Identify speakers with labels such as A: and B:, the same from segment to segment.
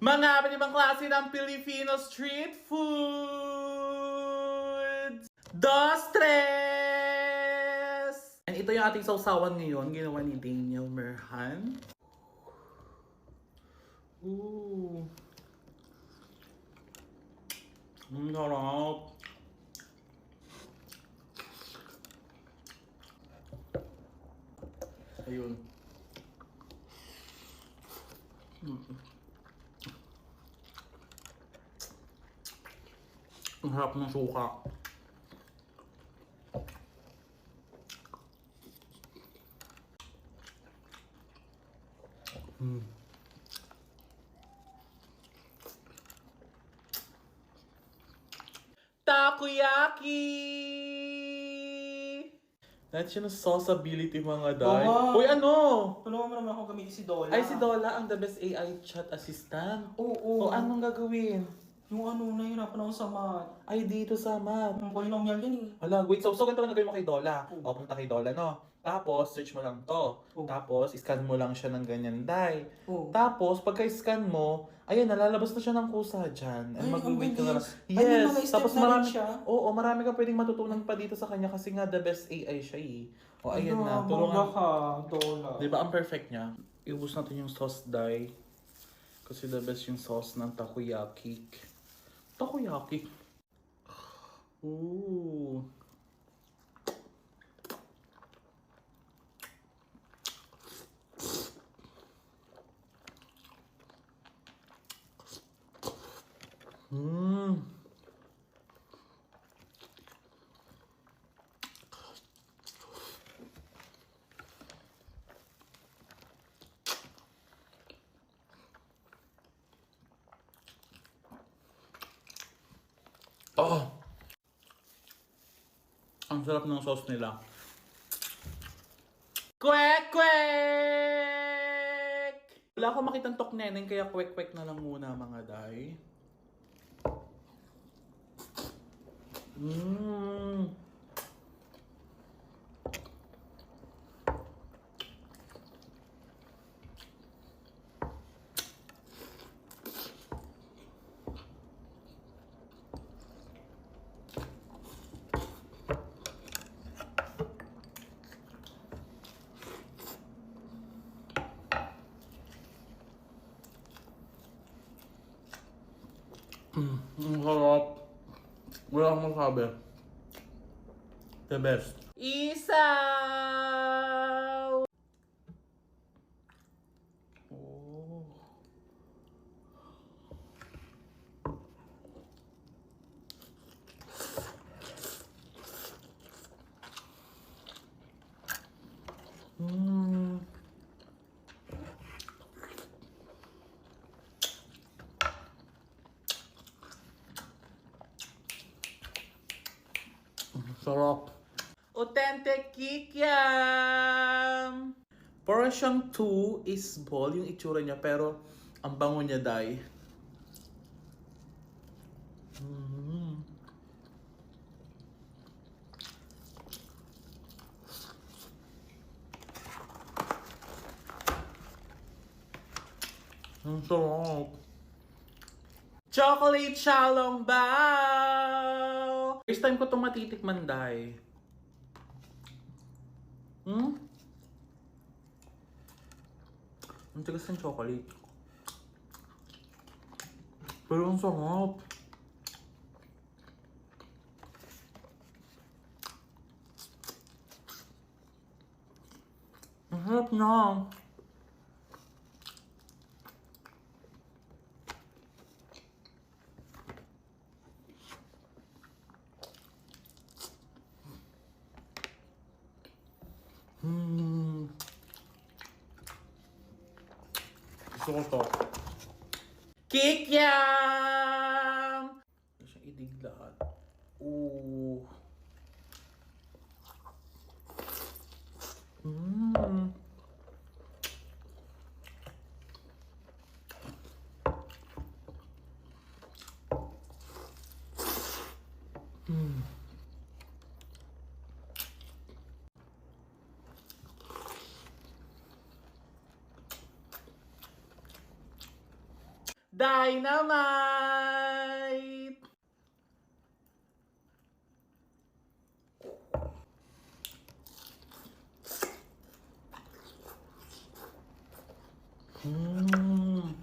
A: Mga ibang klase ng Filipino street foods! Dos Tres! And ito yung ating sausawan ngayon, ginawa ni Daniel Merhan. Ooh. Sarap. Ayun. Ang harap ng suka. Takoyaki! That's yung sauceability mga day.
B: Wow.
A: Uy, ano?
B: Tulungan mo naman ako gamitin si Dola.
A: Ay, si Dola ang the best AI chat assistant.
B: Oo.
A: O anong gagawin?
B: Yung nahihirapan ako sa math.
A: Ay, dito sa math.
B: Ang polynomial yan eh.
A: Hala, wait. So ganito lang gagawin mo kay Dola. O, punta kay Dola, no? Tapos, search mo lang to. Tapos, scan mo lang siya ng ganyan, day. Tapos, pagka-scan mo, ayan, nalalabas na siya ng kusa dyan.
B: Ay,
A: mag-wait ka na lang.
B: bilis. Ay, may mga
A: Yes.
B: step
A: Tapos,
B: na rin
A: marami,
B: siya.
A: oo, marami ka pwedeng matutunan pa dito sa kanya kasi nga the best AI siya eh. O, ayan na.
B: Tulungan
A: Tulungan.
B: ka, Dola.
A: Diba, ang perfect niya? Iubos natin yung sauce, day. Kasi the best yung sauce ng takoyaki. Takoyaki. Ooh. Mmm. Oh. Ang sarap ng sauce nila. Kwek kwek! Wala akong makitang tokneneng kaya kwek kwek na lang muna mga day. Mmm. Ang sarap. Wala akong masabi. The best. Isaw! Oh. Mmm. Sarap. Authentic kikiam! Para siyang 2 is ball yung itsura niya pero ang bango niya day. Ang sarap. Chocolate Shalong Bao! First time ko itong matitikman, day. Ang tigas ng chocolate. Pero ang sarap. Ang sarap na. Gusto ko to. Kikiam! Ito siyang idiglahat. Ooh. Dynamite! Mm.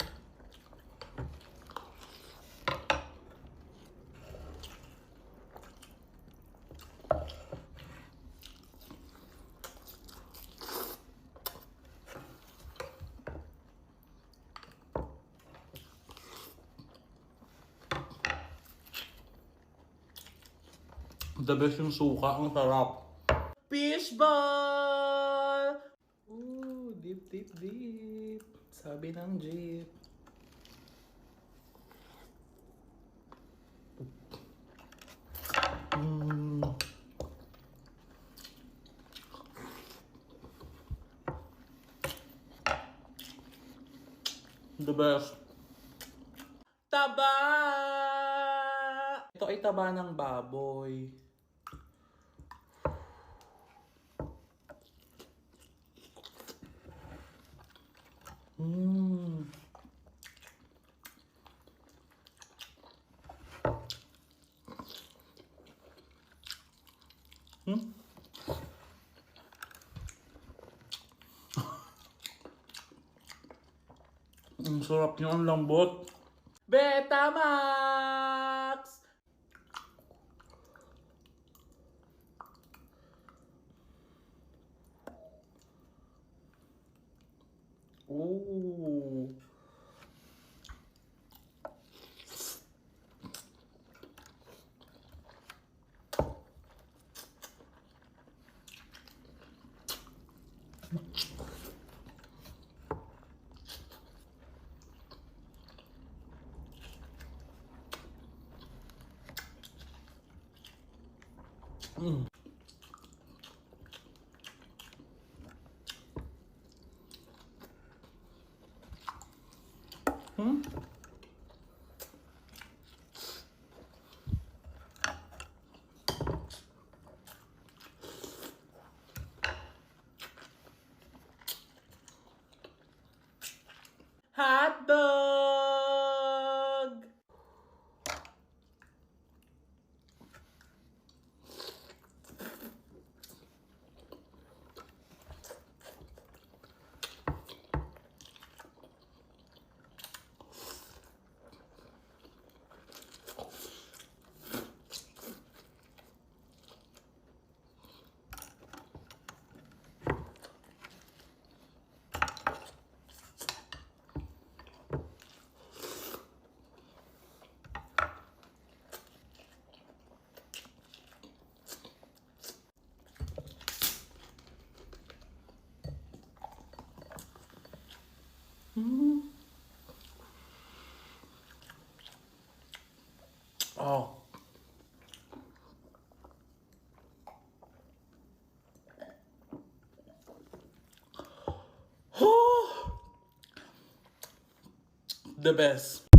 A: The best yung suka, ang sarap. Fishball! Ooh, deep, deep, deep. Sabi ng jeep. Mm. The best. Taba! Ito ay taba ng baboy. Mm. Hmm? Ang sarap niyo, ang lambot. Betamax! Ooh. Mm. Hmm? Hot dog! Mm. Oh. The best.